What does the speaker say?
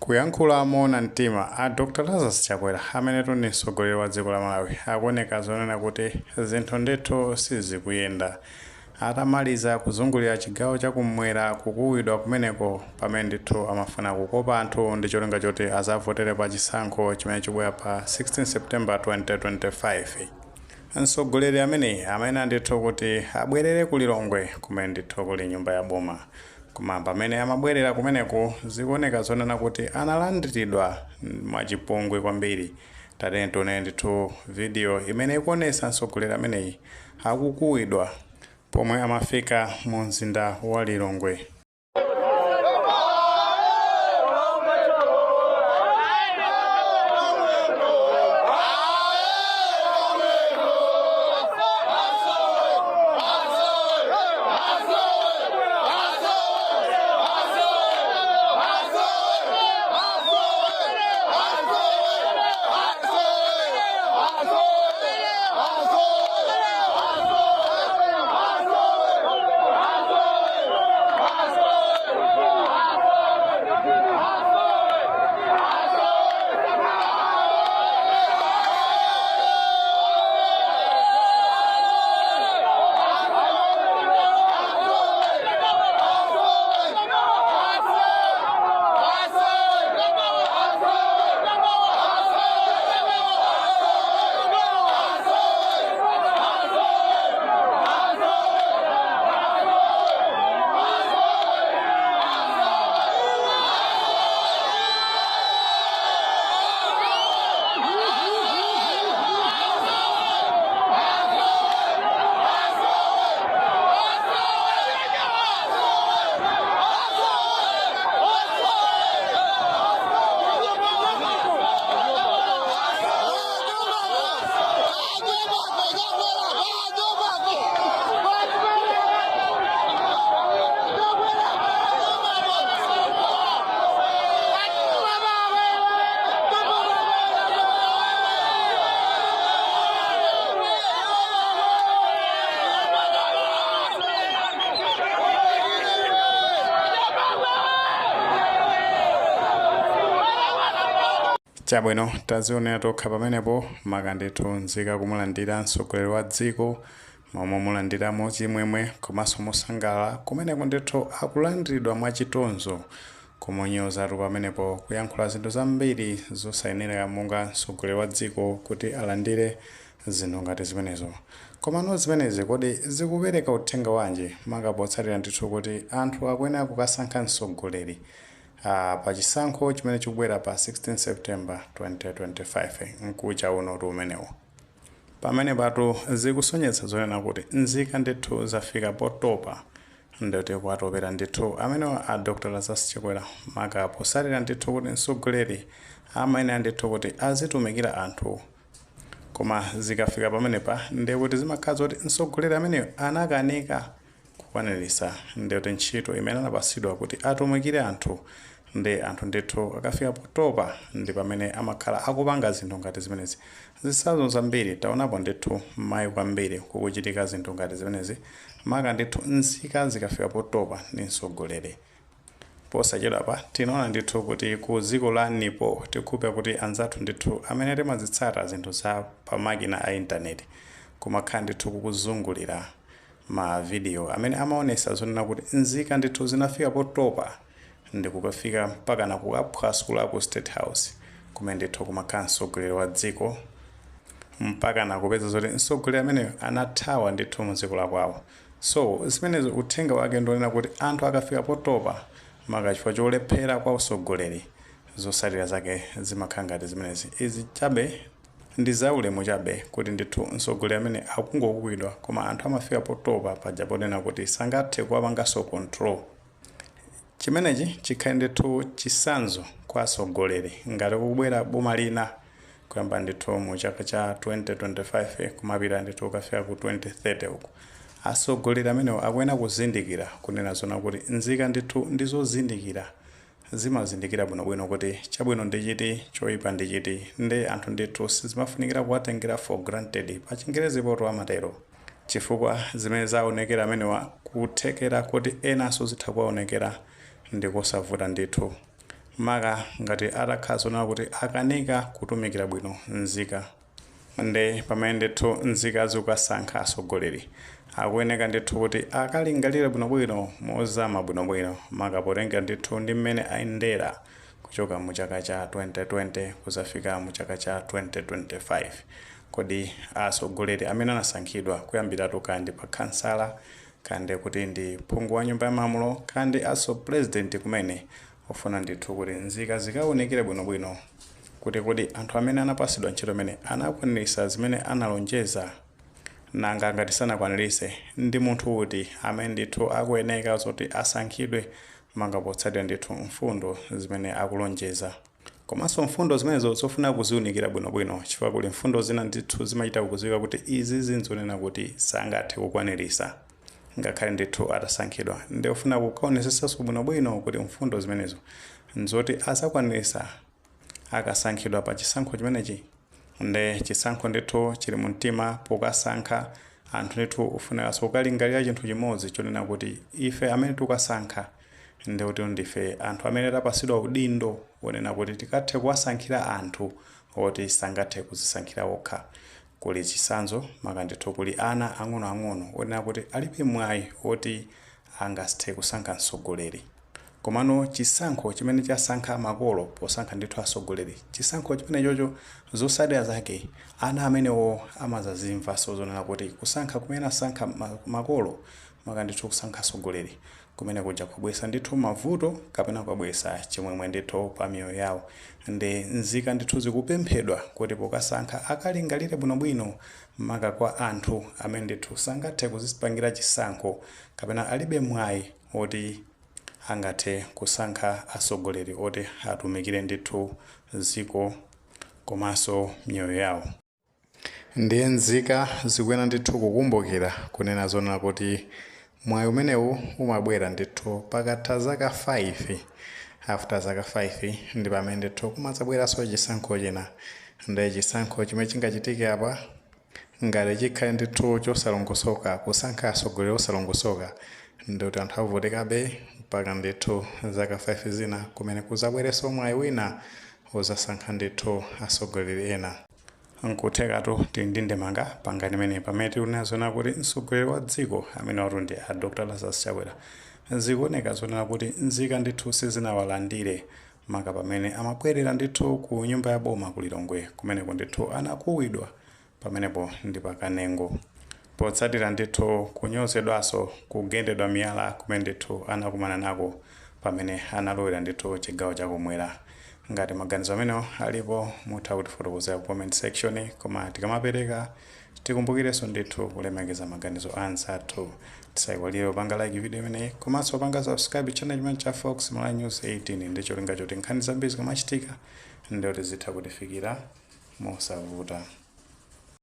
Kuyankhula moona mtima a Dr. Lazarus Chakwera amene ndi mtsogoleri wa dziko la Malawi akuoneka zonena kuti zinthu ndithu sizikuyenda. Atamaliza kuzungulira chigawo chakumwera kukuwidwa kumeneko pamene ndithu amafuna kukopa anthu ndi cholinga choti azavotere pa chisankho chimene chibwera pa 16 September 2025. Mtsogoleri amene ndithu kuti abwerere ku Lilongwe kumene ndithu kuli nyumba ya boma. Koma pamene amabwerera kumeneko zikuoneka zonena kuti analandiridwa mwachipongwe kwambiri. Tate tione ndithu video imene ikuonesa mtsogoleri ameneyi akukuwidwa pomwe amafika mu mzinda wa Lilongwe. Chabwino tazionera tokha pamenepo makandithu nzika kumulandira mtsogoleri wa dziko momwe mulandiramo chimwemwe komanso mosangalala kumeneko ndithu akulandiridwa mwachitonzo kumonyozatu pamenepo kuyankhula zinthu zambiri zosayenera monga mtsogoleri wa dziko kuti alandire zinthu ngati zimenezo. Komano zimenezi kodi zikupereka uthenga wanji makapotsatira ndithu kuti anthu akuyenera kukasankha mtsogoleri pa chisankho chimene chikubwera pa 16 September 2025 mkucha uno umenewo. Pamene patu zikusonyetsa zonena kuti nzika ndithu zafika potopa ndoti kwatopera ndithu amene a Dr. Lazarus Chakwera makapotsatira ndithu kuti mtsogoleri amayenera ndithu kuti azitumikira anthu. Koma zikafika pamenepa ndiye kuti zimakhala kuti mtsogoleri ameneyo anakanika kukwaniritsa ndiyoti ntchito imene anapatsidwa kuti atumikire anthu ndi anthu ndithu akafika potopa ndi pamene amakhala akupanga zinthu ngati zimenezi. Zitsanzo zambiri taonapo ndithu mayi kwambiri kukuchitika zinthu ngati zimenezi maka ndithu nzika zikafika potopa ndi mtsogoleri. Posachedwapa tinaona ndithu kuti ku dziko la Nipo tikupeza kuti anzathu ndithu amene timazitsata zinthu za pamakina a intaneti kumakhala ndithu kukuzungulira ma video amene amaonesa zonena kuti nzika ndithu zinafika potopa ndi kukafika mpaka na kukaphwasula ku State House kumene ndithu kumakhala mtsogoleri wa dziko mpaka na kupeza zoti mtsogoleri ameneyo anathawa ndithu mu dziko la kwawo. So zimenezo uthenga wake ndionena kuti anthu akafika potopa maka chifukwa cholephera kwa utsogoleri zosalira zake zimakhala ngati zimenezi. Izi chabe ndi zaulemu chabe kuti ndithu mtsogoleri amene akungokuwidwa koma anthu amafika potopa paja ponena kuti sangathe kuwapanganso control. Chimenechi chikhale ndithu chitsanzo kwa atsogoleri ngati kubwera boma lina kuyamba ndithu mu chaka cha 2025 kumapita ndithu kukafika ku 2030 uku. Atsogoleri amenewo akuyenera kuzindikira kunena zona kuti nzika ndithu ndizozindikira zimazindikira bwinobwino kuti chabwino ndi chiti choyipa ndi chiti ndi anthu ndithu sizimafunikira kuwatengera for granted pa Chingerezi poto amatero. chifukwa zimene zaonekera amenewa kuthekera kuti enanso zitha kuwaonekera ndi kosavuta ndithu. maka ngati atakhala kuti akanika kutumikira bwino nzika. Nde pamene ndithu nzika zikusankha atsogoleri akuyeneka ndithu kuti akalingalire bwinobwino mozama bwinobwino maka potenga ndithu ndi mmene ayendera kuchoka mu chaka cha 2020 kuzafika mu chaka cha 2025. Kodi atsogoleri amene anasankhidwa kuyambiratu kandi pa kansala kandi kuti ndi phungu wa nyumba ya malamulo kandi president kumene ufuna ndithu kuti nzika zikaonekere bwinobwino kuti kodi anthu amene anapasidwa ntchito imene anakwaniritsa zimene analonjeza nanga ngati sanakwaniritse ndi munthu kuti amene ndithu akuyeneka zoti asankhidwe manga potsatira ndithu mfundo zimene akulonjeza. Komanso mfundo zimenezo zofuna kuziunikira bwinobwino chifukwa kuli mfundo zina ndithu zimachita kudziwika kuti izi zinzonena kuti sangathe kukwaniritsa ngakhale ndithu atasankhidwa. Ndi ufuna kukaonesetsanso bwinobwino kuti mfundo zimenezo nzoti azakwaniritsa akasankhidwa pa chisankho chimenechi. Nde chisankho ndithu chili mu mtima pokasankha anthu ndithu ufunekanso kukalingalira chinthu chimodzi chonena kuti ife amene tikusankha ndi kuti ndife anthu amene tapasidwa udindo wonena kuti tikathe kuwasankhira anthu oti sangathe kuzisankhira okha. Kuli chitsanzo maka ndithu kuli ana ang'onoang'ono wonena kuti alibe mwayi oti angathe kusankha mtsogoleri. Komano chisankho chimene chasankha makolo posankha ndithu atsogoleri, chisankho chimene chocho zosadera zake ana amenewo amazazimvanso zonena kuti kusankha kumene asankha makolo maka ndithu kusankha atsogoleri kumene kuja kwabweretsa ndithu mavuto kapena kwabweretsa chimwemwe ndithu pa miyoyo yawo. Ndi nzika ndithu zikupemphedwa kuti pokasankha akalingalire bwinobwino maka kwa anthu amene ndithu sangathe kuzipangira chisankho kapena alibe mwayi oti angathe kusankha atsogoleri oti atumikire ndithu dziko komanso miyoyo yawo. Ndiye nzika zikuyenera ndithu kukumbukira kunena zonena kuti mwayi umenewu umabwera ndithu pakatha zaka 5. After zaka 5 ndi pamene ndithu kumadzabweranso chisankho china. Ndi chisankho chimene chingachitike apa ngati chikhale ndithu chosalongosoka kusankha atsogoleri osalongosoka ndi kuti anthu avotekabe mpaka ndithu zaka 5 zina kumene kuzabwerenso mwayi wina uzasankha ndithu atsogoleri ena. Nkuthekatu tili ndi ndemanga pangani imene pamene tikunena kuti mtsogoleri wa dziko amene watundi a Dr. Lazarus Chakwera zikuoneka zonena kuti nzika ndithu sizinawalandire maka pamene amabwerera ndithu ku nyumba ya boma ku Lilongwe kumeneko ndithu anakuwidwa pamenepo ndi pakanengo potsatira ndithu kunyozedwanso kugendedwa miyala kumene ndithu anakumana nako pamene analowera ndithu chigawo chakumwera. Ngati maganizo amenewo alipo mutha kutifotokozera ku comment section, koma tikamapereka tikumbukirenso ndithu kulemekeza maganizo anzathu. Tisayiwalire kupanga like video imeneyi komanso kupanga subscribe channel chimene cha Fox Malawi News 18 ndi cholinga choti nkhani zambiri zikamachitika ndi kuti zitha kutifikira mosavuta.